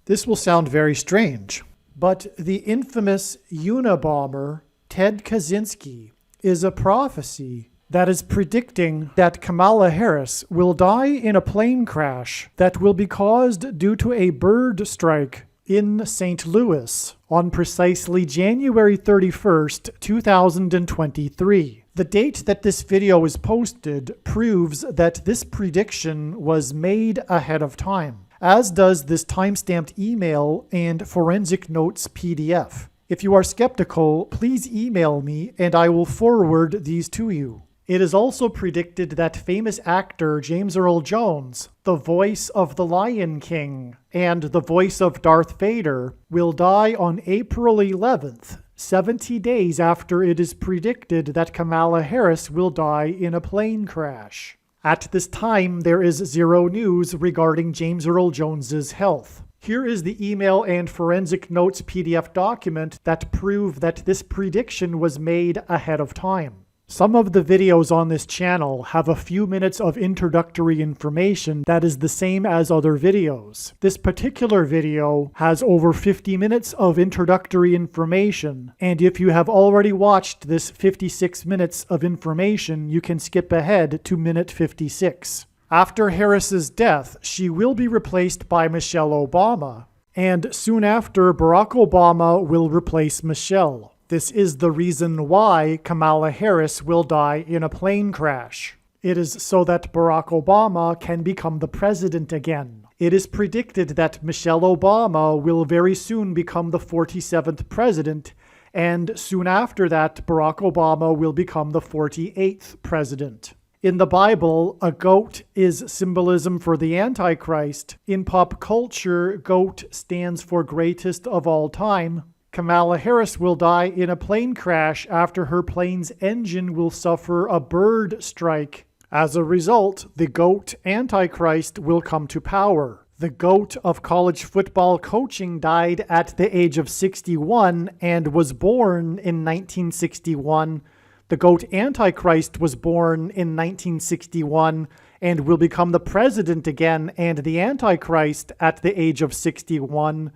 This will sound very strange, but the infamous UNABOMBER, Ted Kaczynski, is a prophecy that is predicting that Kamala Harris will die in a plane crash that will be caused due to a bird strike in St. Louis on precisely January 31st, 2023. The date that this video is posted proves that this prediction was made ahead of time, as does this timestamped email and forensic notes PDF. If you are skeptical, please email me and I will forward these to you. It is also predicted that famous actor James Earl Jones, the voice of the Lion King and the voice of Darth Vader, will die on April 11th, 70 days after it is predicted that Kamala Harris will die in a plane crash. At this time, there is zero news regarding James Earl Jones's health. Here is the email and forensic notes PDF document that prove that this prediction was made ahead of time. Some of the videos on this channel have a few minutes of introductory information that is the same as other videos. This particular video has over 50 minutes of introductory information, and if you have already watched this 56 minutes of information, you can skip ahead to minute 56. After Harris's death, she will be replaced by Michelle Obama, and soon after, Barack Obama will replace Michelle. This is the reason why Kamala Harris will die in a plane crash. It is so that Barack Obama can become the president again. It is predicted that Michelle Obama will very soon become the 47th president, and soon after that, Barack Obama will become the 48th president. In the Bible, a goat is symbolism for the Antichrist. In pop culture, goat stands for greatest of all time. Kamala Harris will die in a plane crash after her plane's engine will suffer a bird strike. As a result, the GOAT Antichrist will come to power. The GOAT of college football coaching died at the age of 61 and was born in 1961. The GOAT Antichrist was born in 1961 and will become the president again and the Antichrist at the age of 61.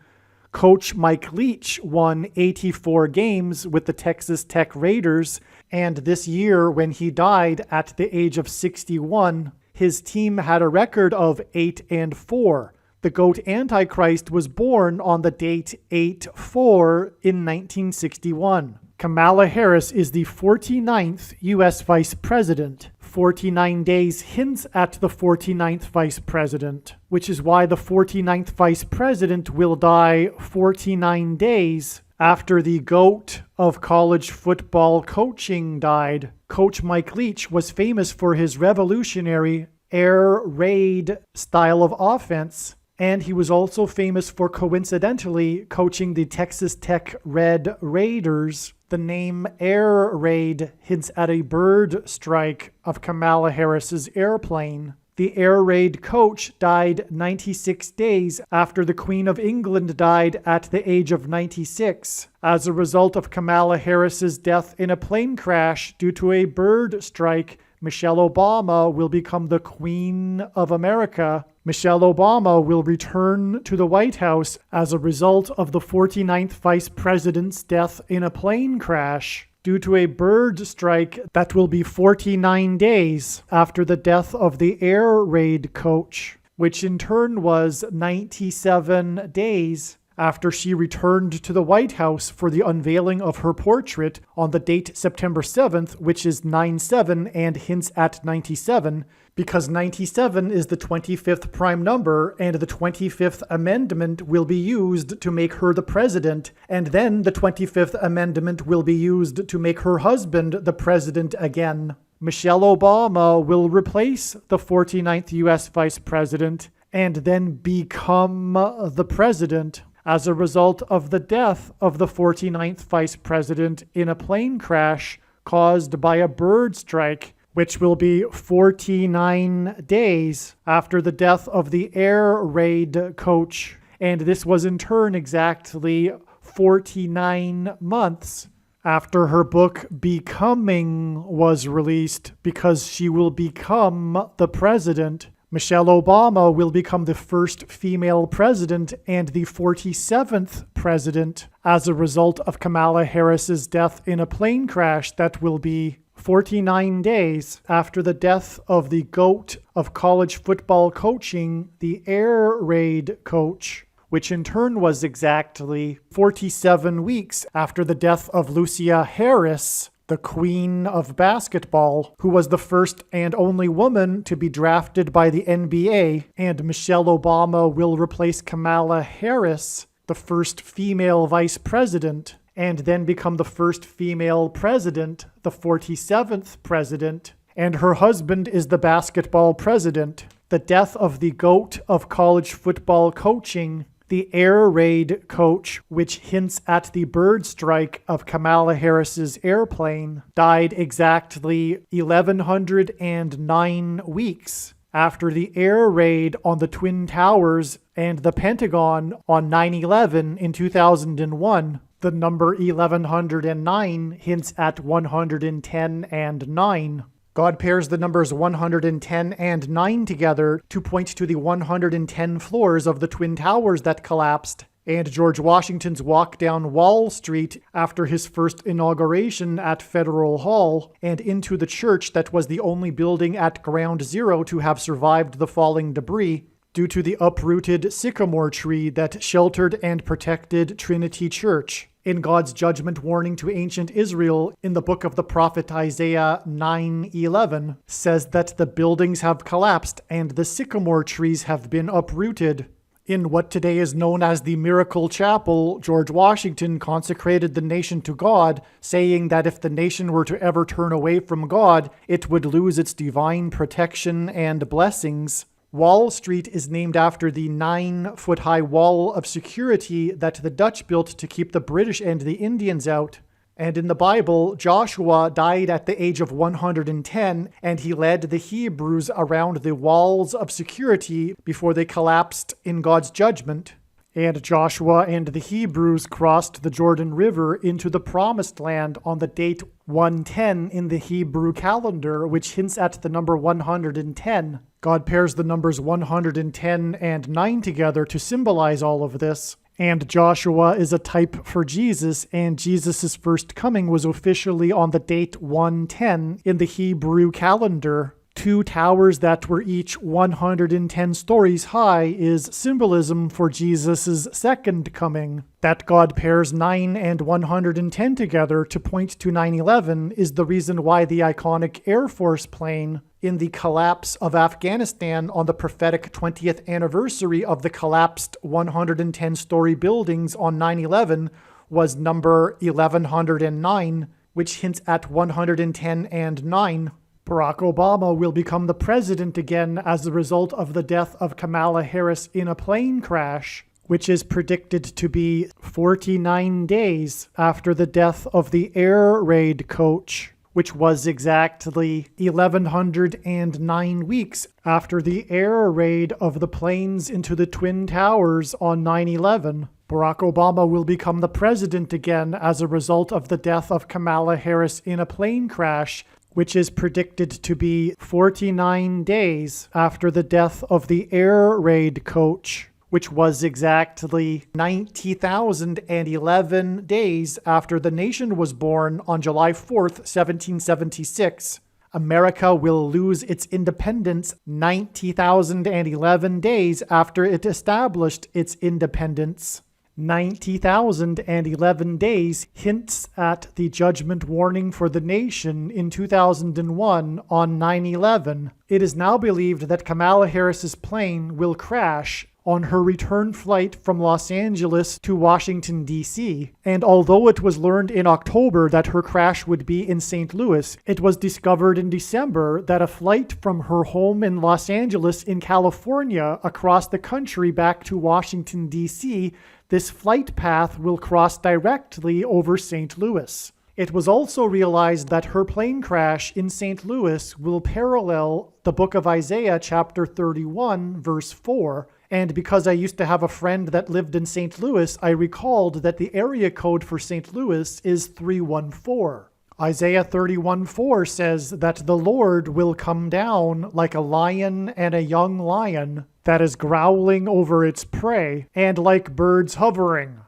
Coach Mike Leach won 84 games with the Texas Tech Raiders, and this year, when he died at the age of 61, his team had a record of 8-4. The GOAT Antichrist was born on the date 8-4 in 1961. Kamala Harris is the 49th U.S. Vice President. 49 days hints at the 49th Vice President, which is why the 49th Vice President will die 49 days after the GOAT of college football coaching died. Coach Mike Leach was famous for his revolutionary air raid style of offense, and he was also famous for coincidentally coaching the Texas Tech Red Raiders. The name Air Raid hints at a bird strike of Kamala Harris's airplane. The Air Raid coach died 96 days after the Queen of England died at the age of 96. As a result of Kamala Harris's death in a plane crash due to a bird strike, Michelle Obama will become the Queen of America. Michelle Obama will return to the White House as a result of the 49th Vice President's death in a plane crash due to a bird strike that will be 49 days after the death of the Air Raid coach, which in turn was 97 days after she returned to the White House for the unveiling of her portrait on the date September 7th, which is 9/7 and hints at 97, because 97 is the 25th prime number, and the 25th Amendment will be used to make her the president, and then the 25th Amendment will be used to make her husband the president again. Michelle Obama will replace the 49th U.S. Vice President and then become the president as a result of the death of the 49th Vice President in a plane crash caused by a bird strike, which will be 49 days after the death of the Air Raid coach. And this was in turn exactly 49 months after her book Becoming was released, because she will become the president Michelle Obama will become the first female president and the 47th president as a result of Kamala Harris's death in a plane crash that will be 49 days after the death of the GOAT of college football coaching, the air raid coach, which in turn was exactly 47 weeks after the death of Lucia Harris, the queen of basketball, who was the first and only woman to be drafted by the NBA, and Michelle Obama will replace Kamala Harris, the first female vice president, and then become the first female president, the 47th president, and her husband is the basketball president. The death of the GOAT of college football coaching, the air raid coach, which hints at the bird strike of Kamala Harris's airplane, died exactly 1,109 weeks after the air raid on the Twin Towers and the Pentagon on 9/11 in 2001. The number 1109 hints at 110 and 9. God pairs the numbers 110 and 9 together to point to the 110 floors of the Twin Towers that collapsed, and George Washington's walk down Wall Street after his first inauguration at Federal Hall, and into the church that was the only building at Ground Zero to have survived the falling debris, due to the uprooted sycamore tree that sheltered and protected Trinity Church. In God's judgment warning to ancient Israel in the book of the prophet Isaiah 9:11 says that the buildings have collapsed and the sycamore trees have been uprooted. In what today is known as the Miracle Chapel, George Washington consecrated the nation to God, saying that if the nation were to ever turn away from God, it would lose its divine protection and blessings. Wall Street is named after the 9-foot-high wall of security that the Dutch built to keep the British and the Indians out. And in the Bible, Joshua died at the age of 110, and he led the Hebrews around the walls of security before they collapsed in God's judgment. And Joshua and the Hebrews crossed the Jordan River into the Promised Land on the date 110 in the Hebrew calendar, which hints at the number 110. God pairs the numbers 110 and 9 together to symbolize all of this. And Joshua is a type for Jesus, and Jesus' first coming was officially on the date 110 in the Hebrew calendar. 2 towers that were each 110 stories high is symbolism for Jesus' second coming. That God pairs 9 and 110 together to point to 9/11 is the reason why the iconic Air Force plane in the collapse of Afghanistan on the prophetic 20th anniversary of the collapsed 110-story buildings on 9/11 was number 1109, which hints at 110 and 9. Barack Obama will become the president again as a result of the death of Kamala Harris in a plane crash, which is predicted to be 49 days after the death of the air raid coach, which was exactly 1,109 weeks after the air raid of the planes into the Twin Towers on 9/11. Barack Obama will become the president again as a result of the death of Kamala Harris in a plane crash, which is predicted to be 49 days after the death of the air raid coach, which was exactly 90,011 days after the nation was born on July 4th, 1776. America will lose its independence 90,011 days after it established its independence. 90,011 days hints at the judgment warning for the nation in 2001 on 9/11. It is now believed that Kamala Harris's plane will crash on her return flight from Los Angeles to Washington, D.C. And although it was learned in October that her crash would be in St. Louis, it was discovered in December that a flight from her home in Los Angeles in California across the country back to Washington, D.C., this flight path will cross directly over St. Louis. It was also realized that her plane crash in St. Louis will parallel the book of Isaiah chapter 31, verse 4. And because I used to have a friend that lived in St. Louis, I recalled that the area code for St. Louis is 314. Isaiah 31:4 says that the Lord will come down like a lion and a young lion that is growling over its prey, and like birds hovering.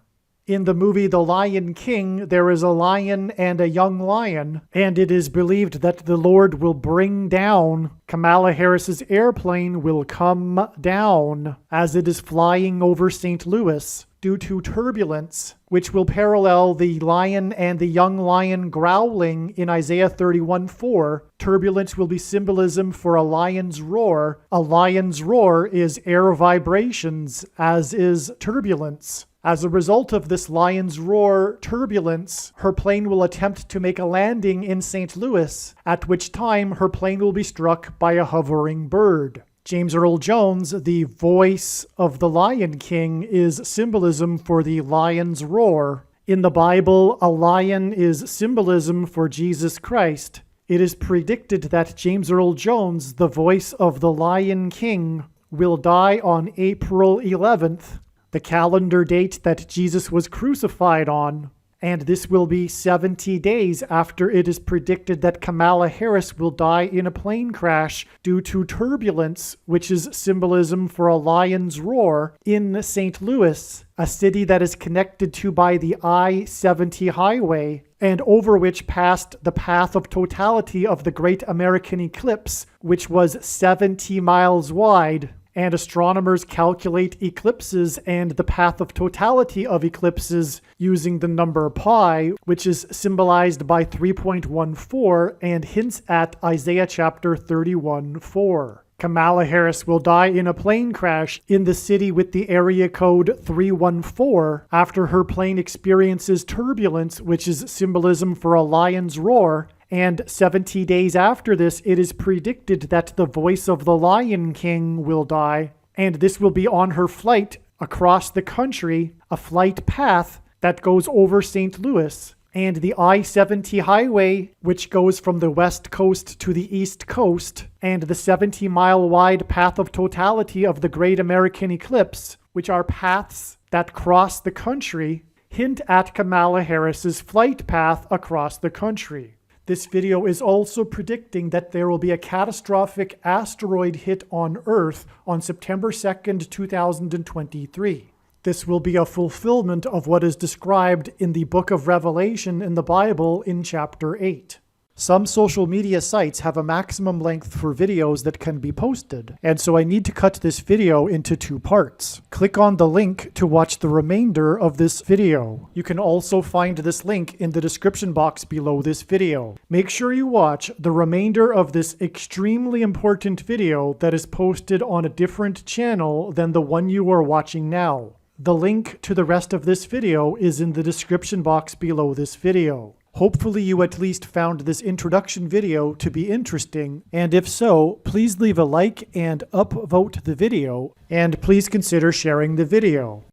In the movie The Lion King, there is a lion and a young lion, and it is believed that the Lord will bring down, Kamala Harris's airplane will come down as it is flying over St. Louis due to turbulence, which will parallel the lion and the young lion growling in Isaiah 31:4. Turbulence will be symbolism for a lion's roar. A lion's roar is air vibrations, as is turbulence. As a result of this lion's roar turbulence, her plane will attempt to make a landing in St. Louis, at which time her plane will be struck by a hovering bird. James Earl Jones, the voice of the Lion King, is symbolism for the lion's roar. In the Bible, a lion is symbolism for Jesus Christ. It is predicted that James Earl Jones, the voice of the Lion King, will die on April 11th, the calendar date that Jesus was crucified on, and this will be 70 days after it is predicted that Kamala Harris will die in a plane crash due to turbulence, which is symbolism for a lion's roar, in St. Louis, a city that is connected to by the I-70 highway, and over which passed the path of totality of the Great American Eclipse, which was 70 miles wide. And astronomers calculate eclipses and the path of totality of eclipses using the number pi, which is symbolized by 3.14 and hints at Isaiah chapter 31:4. Kamala Harris will die in a plane crash in the city with the area code 314 after her plane experiences turbulence, which is symbolism for a lion's roar. And 70 days after this, it is predicted that the voice of the Lion King will die, and this will be on her flight across the country, a flight path that goes over St. Louis. And the I-70 highway, which goes from the west coast to the east coast, and the 70-mile-wide path of totality of the Great American Eclipse, which are paths that cross the country, hint at Kamala Harris's flight path across the country. This video is also predicting that there will be a catastrophic asteroid hit on Earth on September 2nd, 2023. This will be a fulfillment of what is described in the book of Revelation in the Bible in chapter 8. Some social media sites have a maximum length for videos that can be posted, and so I need to cut this video into 2 parts. Click on the link to watch the remainder of this video. You can also find this link in the description box below this video. Make sure you watch the remainder of this extremely important video that is posted on a different channel than the one you are watching now. The link to the rest of this video is in the description box below this video. Hopefully you at least found this introduction video to be interesting, and if so, please leave a like and upvote the video, and please consider sharing the video.